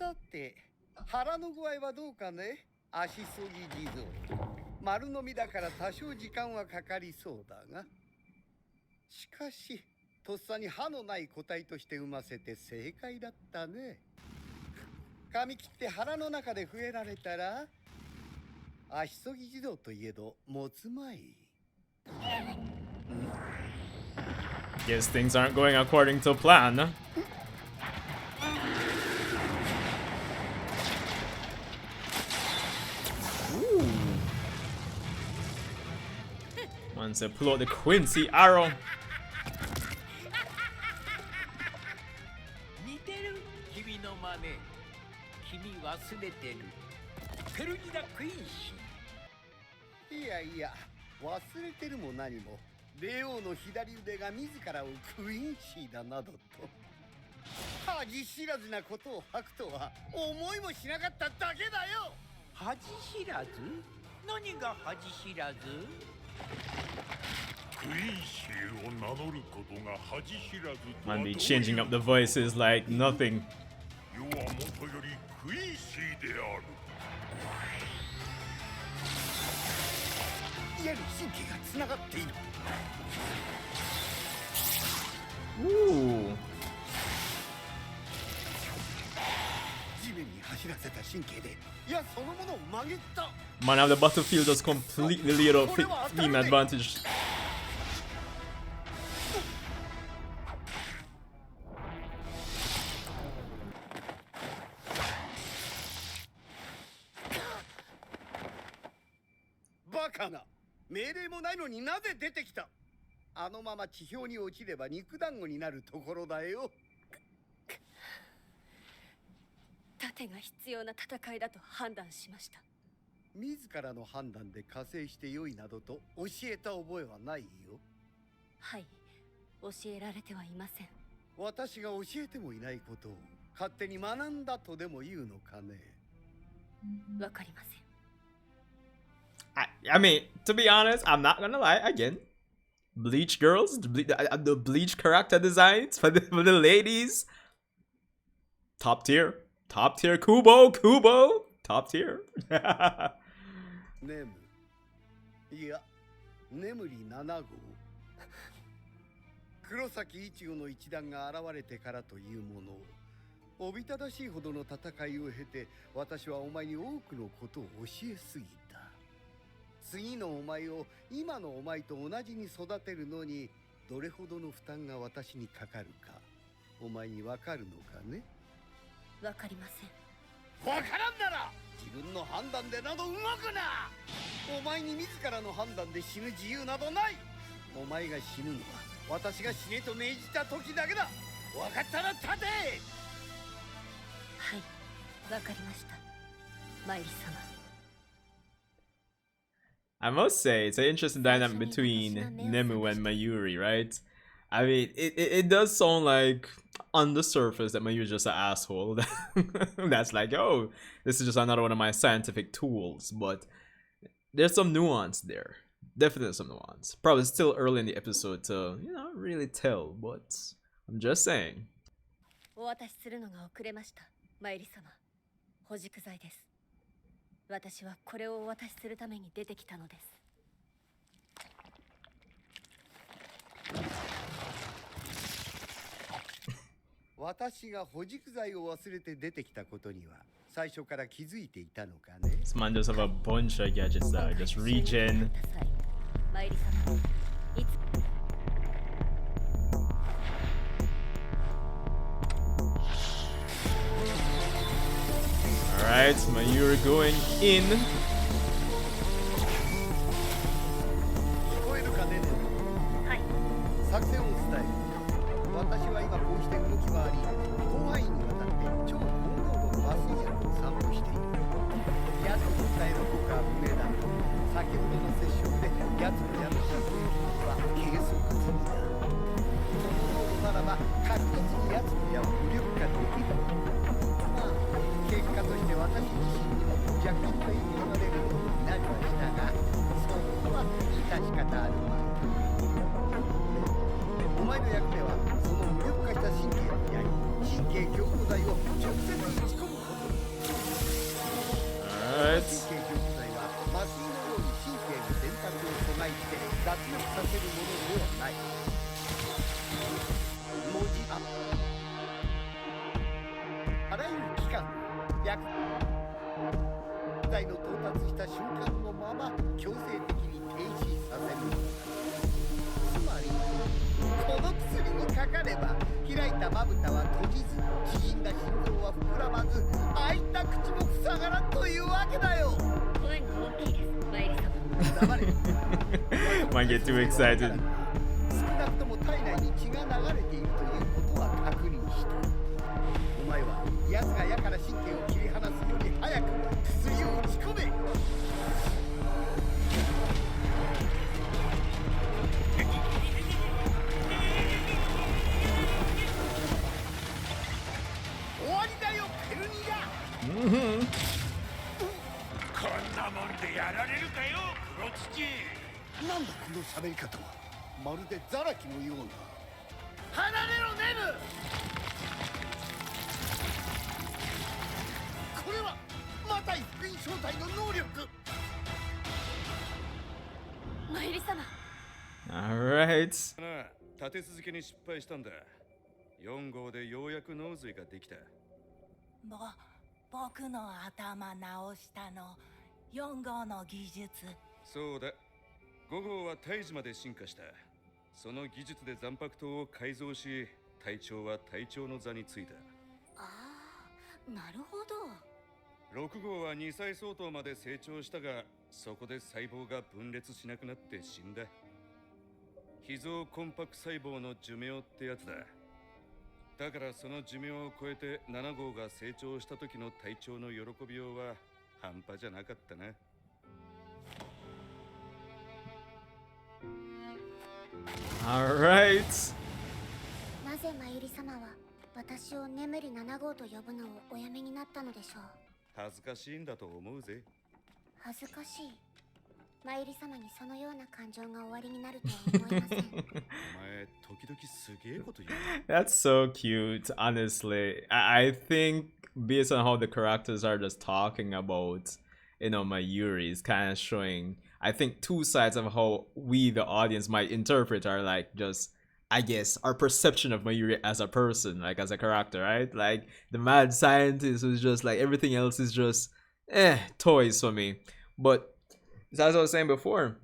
さて、腹の具合はどうかね、足そぎ地蔵。丸飲みだから多少時間はかかりそうだが。しかし、とっさに歯のない個体として産ませて正解だったね。噛み切って腹の中で増えられたら、足そぎ地蔵といえど持つまい。Guess things aren't going according to plan. Ooh. Once they pull out the Quincy arrow.いやいや、忘れてるも何も。霊王の左腕が自らをクインシーだなどと恥知らずなことを吐くとは思いもしなかっただけだよ。恥知らず？何が恥知らず？クインシーを名乗ることが恥知らずとは Man be changing up the voices like nothing. 世はもとよりクインシーである。矢に神経がつながっている。Ooh. 地面に走らせた神経で矢そのものを曲げた。 Man, now the battlefield just completely laid out team advantage. バカな。命令もないのになぜ出てきた。あのまま地表に落ちれば肉団子になるところだよ。盾が必要な戦いだと判断しました。自らの判断で加勢してよいなどと教えた覚えはないよ。はい、教えられてはいません。私が教えてもいないことを勝手に学んだとでも言うのかね。わかりません。I mean, to be honest, I'm not gonna lie. Again, Bleach girls, the Bleach character designs for the ladies, top tier, Kubo, top tier. ネム、いや、眠り7号。黒崎一護の一団が現れてからというもの。おびただしいほどの戦いを経て、私はお前に多くのことを教えすぎた。次のお前を今のお前と同じに育てるのにどれほどの負担が私にかかるか、お前にわかるのかね。わかりません。わからんなら自分の判断でなど動くな。お前に自らの判断で死ぬ自由などない。お前が死ぬのは私が死ねと命じた時だけだ。わかったら立て。はい、わかりました、マイリ様。I must say, it's an interesting dynamic between Nemu and Mayuri, right? I mean, it does sound like on the surface that Mayuri's just an asshole. That's like, oh, this is just another one of my scientific tools. But there's some nuance there. Definitely some nuance. Probably still early in the episode to, you know, really tell. But I'm just saying. お渡しするのが遅れました、マイリ様。保持剤です。私はこれをお渡しするために出てきたのです。私が保持剤を忘れて出てきたことには最初から気づいていたのかね。 This man just have a bunch of gadgets that just regen. マイリ様、いつ Alright, Mayuri going in. 聞こえるかね。はい。作戦を伝える。私は今こうして動き回り、広範囲にわたって超高濃度の麻酔薬を散布している。ヤツの伝える効果は不明だ。先ほどの接触でヤツの矢の射程は計測済みだ。この濃度ならば確実にヤツの矢を無力化できる。まあ結果として私自身にも若干の意味が出ることになりましたが、そこは致し方あるまい。お前の役目はその無力化した神経の矢に神経強行剤を直接打ち込むことあらゆる機関薬剤の到達した瞬間のまま強制的に停止させる。つまりこの薬にかかれば開いたまぶたは閉じず、縮んだ心臓は膨らまず、開いた口も塞がらんというわけだよ。声が大きいですマイリ様。黙れ。 Might get too excited. 少なくとも体内に血が流れているということは確認した。お前は奴が矢から神経を切り離すより早く薬を打ち込め。終わりだよペルニダ。こんなもんでやられるかよ黒土。なんだこの喋り方は。まるでザラキのような。離れろネム。これはマタイ福音正体の能力。マイリ様。 Alright. なあ、立て続けに失敗したんだ。4号でようやく脳髄ができた。僕の頭直したの4号の技術。そうだ。5号は胎児まで進化した。その技術で残白糖を改造し、隊長は隊長の座についた。ああ、なるほど。6号は2歳相当まで成長したが、そこで細胞が分裂しなくなって死んだ。秘蔵魂魄細胞の寿命ってやつだ。だからその寿命を超えて7号が成長した時の隊長の喜びようは半端じゃなかったな。Alright. なぜマユリ様は私を眠り7号と呼ぶのをおやめになったのでしょう。恥ずかしいんだと思うぜ。恥ずかしい。マユリ様にそのような感情がおありになるとは思いません。お前、時々すげえこと言う。That's so cute, honestly. I think based on how the characters are just talking about, Mayuri is kind of showing, I think, two sides of how we, the audience, might interpret our, like, just, I guess, our perception of Mayuri as a person, like, as a character, right? Like, the mad scientist who's just, like, everything else is just, toys for me. But, as I was saying before,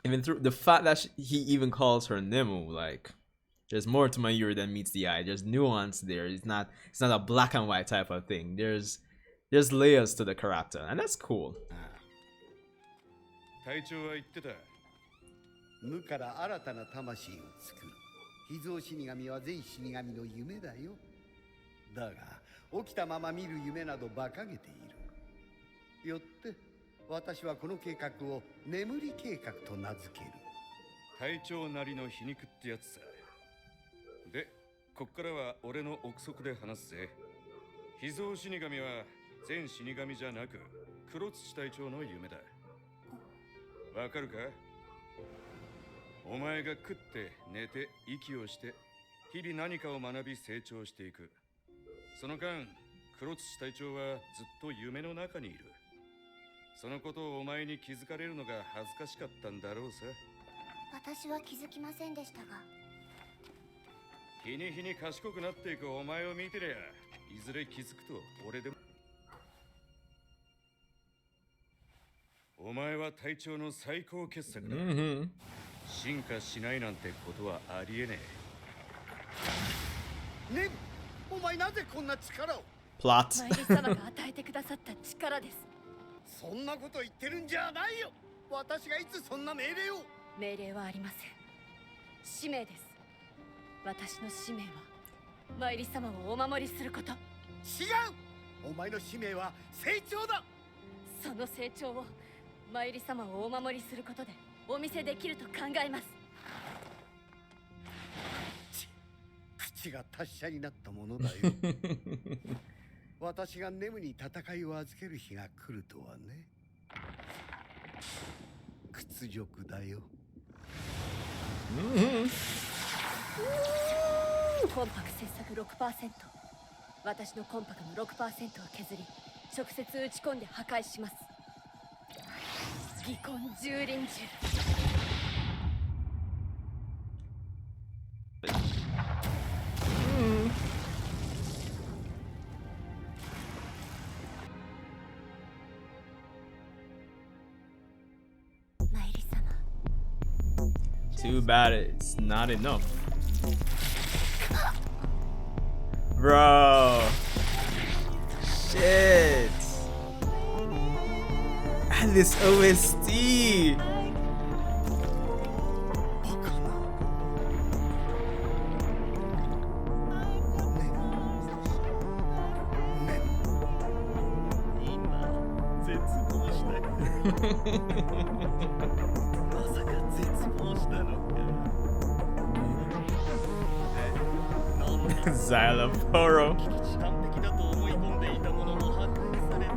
even through the fact that he even calls her Nemu, like, there's more to Mayuri than meets the eye. There's nuance there. It's not a black and white type of thing. There's layers to the character, and that's cool. 隊長は言ってた。無から新たな魂を作る。秘蔵死神は全死神の夢だよ。だが起きたまま見る夢など馬鹿げている。よって私はこの計画を眠り計画と名付ける。隊長なりの皮肉ってやつさ。で、こっからは俺の憶測で話すぜ。秘蔵死神は全死神じゃなく黒土隊長の夢だ。わかるか？お前が食って寝て息をして日々何かを学び成長していく。その間、黒土隊長はずっと夢の中にいる。そのことをお前に気づかれるのが恥ずかしかったんだろうさ。私は気づきませんでしたが。日に日に賢くなっていくお前を見てりゃ、いずれ気づくと俺でも。お前は隊長の最高傑作だ。進化しないなんてことはありえねえ。ねえ、お前なぜこんな力を。Plot. マイリ様が与えてくださった力です。そんなこと言ってるんじゃないよ。私がいつそんな命令を。命令はありません。使命です。私の使命はマイリ様をお守りすること。違う。お前の使命は成長だ。その成長をマイリ様をお守りすることでお見せできると考えます。口が達者になったものだよ。私がネムに戦いを預ける日が来るとはね。屈辱だよ。魂魄切削 6%。私の魂魄の 6% を削り、直接打ち込んで破壊します。技根蹂躙銃。Too bad it's not enough. Bro. Shit. And this OST. Xylophoro. 完璧だと思い込んでいたものも発見された。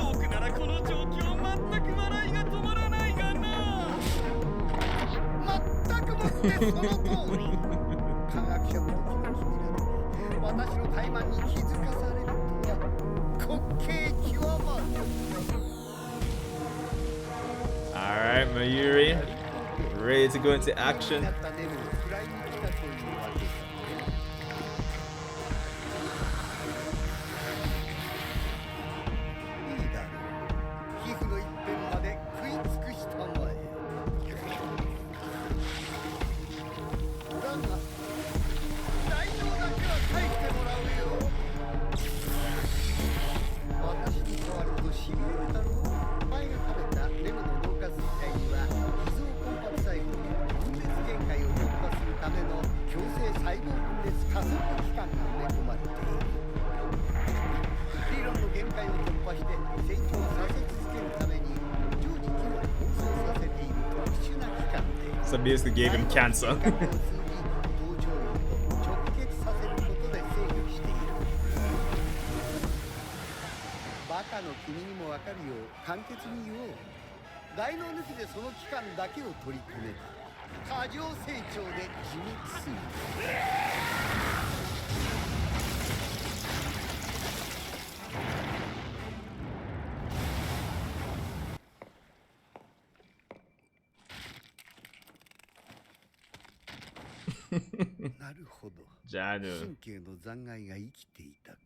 僕ならこの状況全く笑いが止まらないがな。全くもってその通り。科学者の時の君らで私の怠慢に気づかされるとは滑稽極まる。Alright, Mayuri. Ready to go into action. やったネムを食らいに来たというわけだ。いいだろう。皮膚の一辺まで食い尽くしたまえ。だが大脳だけは返してもらうよ。私に変わるとしびれるだろう。前が食べたネムの脳下垂体には脾臓コンパク細胞で分裂限界を突破するための強制細胞分裂加速器官が埋め込まれている。理論の限界を突破して成長させ続けるために常時機能を暴走させている特殊な器官で So basically gave him cancer. 同調力と直結させることで制御している。バカの君にもわかるよう簡潔に言おう。大脳抜きでその器官だけを取り込めば過剰成長で自滅する。なるほど。 Janu. 神経の残骸が生きていたか。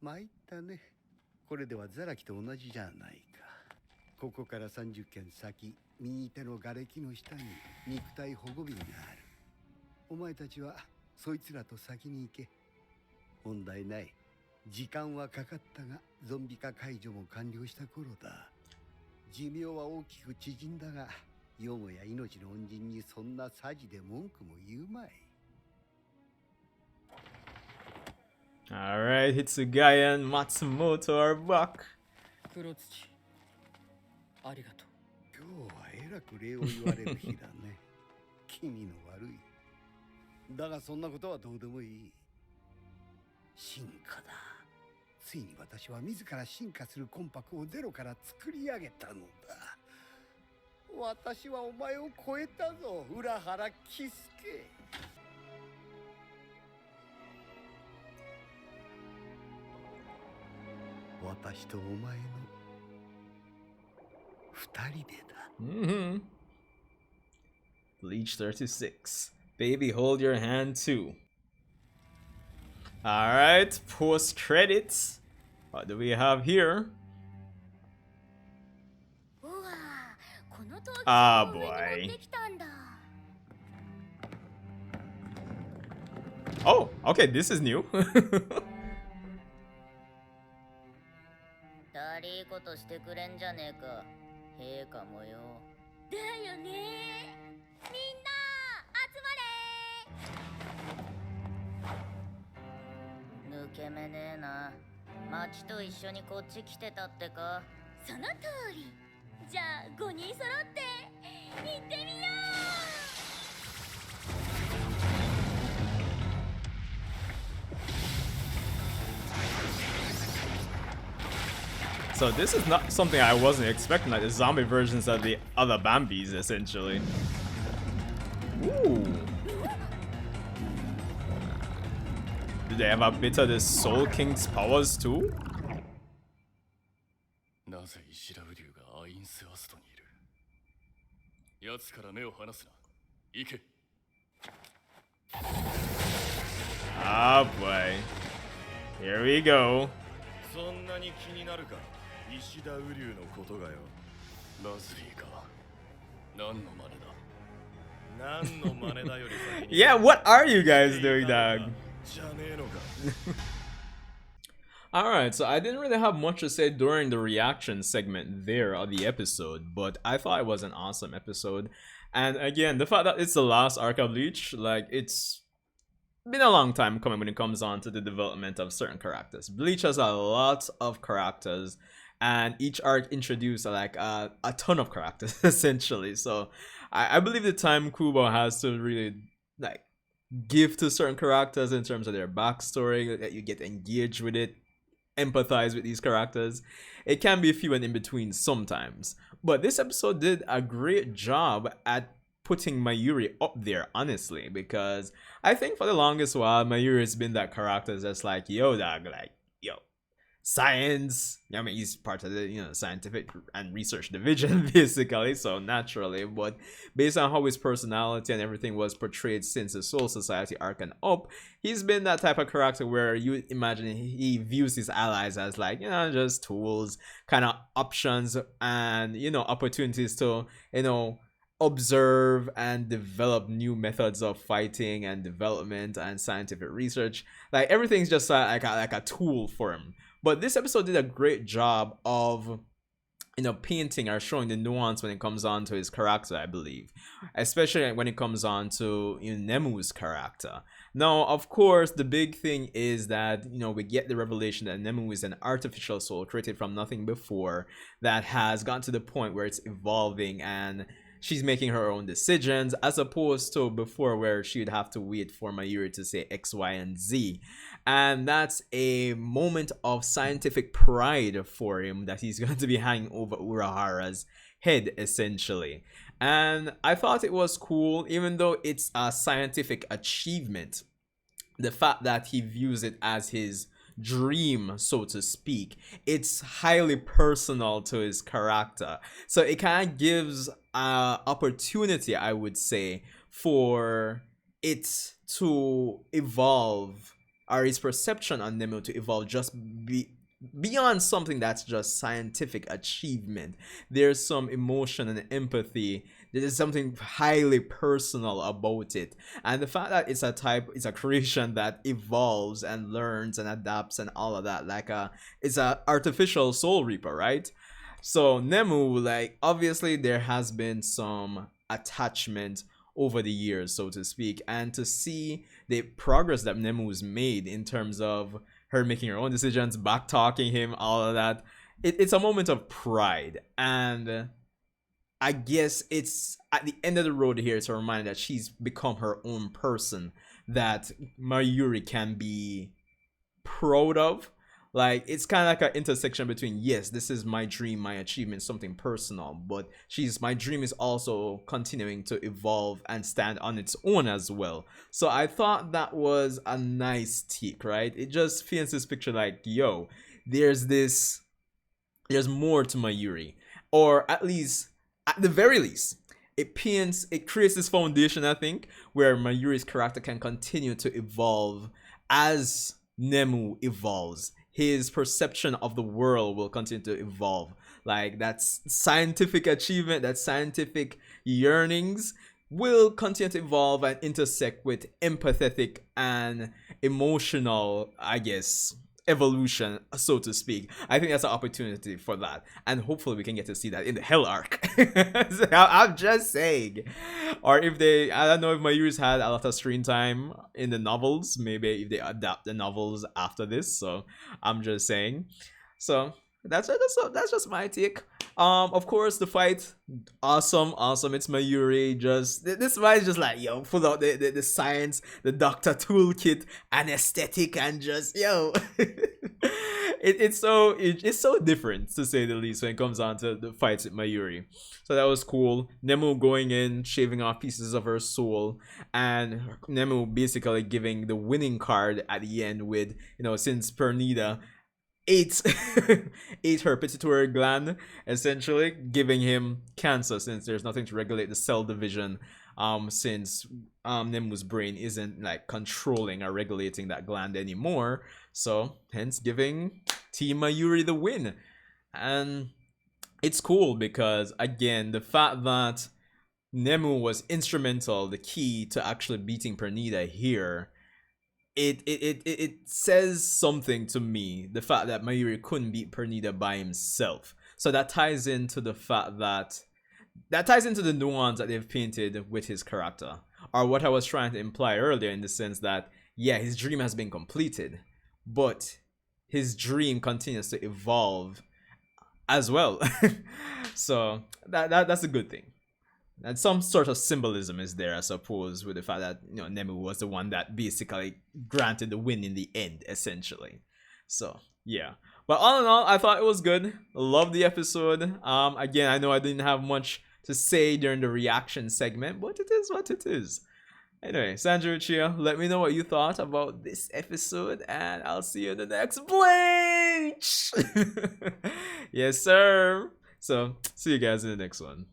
参ったね。これではザラキと同じじゃないか。ここから30軒先、右手の瓦礫の下に肉体保護瓶がある。お前たちはそいつらと先に行け。問題ない。時間はかかったが、ゾンビ化解除も完了した頃だ。寿命は大きく縮んだが、よもや命の恩人にそんなさじで文句も言うまい。Alright, Hitsugaya and Matsumoto are back. 黒土ありがとう。今日はえらく礼を言われる日だね。気味の悪い。だがそんなことはどうでもいい。進化だ。ついに私は自ら進化するコンパクをゼロから作り上げたのだ。私はお前を超えたぞ、浦原喜助。私とお前の二人でだ。Mm-hmm. Bleach 36. Baby, hold your hand too. Alright, post credits. What do we have here? Ah, boy. Oh, okay, this is new. だりーことしてくれんじゃねえか。陛下もよ。だよね。みんな集まれ。抜け目ねえな。町と一緒にこっち来てたってか。その通り。じゃあ5人揃って行ってみよう。 So this is not something I wasn't expecting, like the zombie versions of the other Bambis, essentially. Ooh. Do they have a bit of the Soul King's powers too? なぜ石田雨竜がアインスアストにいる。奴から目を離すな。行け。Ah, boy. Here we go. そんなに気になるか、石田雨竜のことがよ。ラズリーか。何の真似だ。Yeah, what are you guys doing, dog? Alright, so I didn't really have much to say during the reaction segment there of the episode, but I thought it was an awesome episode. And again, the fact that it's the last arc of Bleach, like, it's been a long time coming when it comes on to the development of certain characters. Bleach has a lot of characters, and each arc introduced like a ton of characters essentially. So I believe the time Kubo has to really like give to certain characters in terms of their backstory, that you get engaged with it, empathize with these characters. It can be few and in between sometimes, but this episode did a great job at putting Mayuri up there, honestly, because I think for the longest while Mayuri has been that character that's like, yo dog, like, yo, science. I mean, he's part of the, you know, scientific and research division basically, so naturally, but based on how his personality and everything was portrayed since the Soul Society arc and up, he's been that type of character where you imagine he views his allies as like, you know, just tools, kind of options, and, you know, opportunities to, you know, observe and develop new methods of fighting and development and scientific research. Like, everything's just like a tool for him. But this episode did a great job of, you know, painting or showing the nuance when it comes on to his character, I believe, especially when it comes on to, you know, Nemu's character. Now, of course, the big thing is that, you know, we get the revelation that Nemu is an artificial soul created from nothing before that has gotten to the point where it's evolving and she's making her own decisions, as opposed to before where she'd have to wait for Mayuri to say X, Y, and Z. And that's a moment of scientific pride for him that he's going to be hanging over Urahara's head, essentially. And I thought it was cool, even though it's a scientific achievement, the fact that he views it as his dream, so to speak. It's highly personal to his character, so it kind of gives opportunity, I would say, for it to evolve, or his perception on Nemu to evolve just beyond something that's just scientific achievement. There's some emotion and empathy. There's something highly personal about it, and the fact that it's a creation that evolves and learns and adapts and all of that, like it's a artificial soul reaper, right? So Nemu, like, obviously there has been some attachment over the years, so to speak, and to see the progress that Nemu's made in terms of her making her own decisions, back talking him, all of that, it's a moment of pride. And I guess it's at the end of the road here, it's a reminder that she's become her own person that Mayuri can be proud of. Like, it's kind of like an intersection between, yes, this is my dream, my achievement, something personal, but my dream is also continuing to evolve and stand on its own as well. So I thought that was a nice take, right? It just paints this picture like, yo, there's more to Mayuri, or at the very least, it creates this foundation, I think, where Mayuri's character can continue to evolve as Nemu evolves. His perception of the world will continue to evolve. Like, that's scientific achievement, that scientific yearnings will continue to evolve and intersect with empathetic and emotional, I guess, evolution, so to speak. I think that's an opportunity for that, and hopefully we can get to see that in the Hell arc. So I'm just saying. Or if I don't know if Mayuri's had a lot of screen time in the novels, maybe if they adapt the novels after this, so I'm just saying. So that's just my take. Of course, the fight, awesome. It's Mayuri. Just this fight is just like, yo, pull out the science, the doctor toolkit, anesthetic, and just, yo. It's so different, to say the least, when it comes on to the fights with Mayuri. So that was cool. Nemu going in, shaving off pieces of her soul, and Nemu basically giving the winning card at the end with, you know, since Pernida ate her pituitary gland, essentially giving him cancer, since there's nothing to regulate the cell division, since Nemu's brain isn't like controlling or regulating that gland anymore, so hence giving Team Mayuri the win. And it's cool because, again, the fact that Nemu was instrumental, the key to actually beating Pernida here, it says something to me, the fact that Mayuri couldn't beat Pernida by himself. So that ties into the fact that ties into the nuance that they've painted with his character, or what I was trying to imply earlier, in the sense that, yeah, his dream has been completed, but his dream continues to evolve as well. So that's a good thing. And some sort of symbolism is there, I suppose, with the fact that, you know, Nemu was the one that basically granted the win in the end, essentially. So yeah, but all in all, I thought it was good. Love the episode. Again, I know I didn't have much to say during the reaction segment, but it is what it is. Anyway, Sandra Chia, let me know what you thought about this episode, and I'll see you in the next Bleach. Yes, sir. So see you guys in the next one.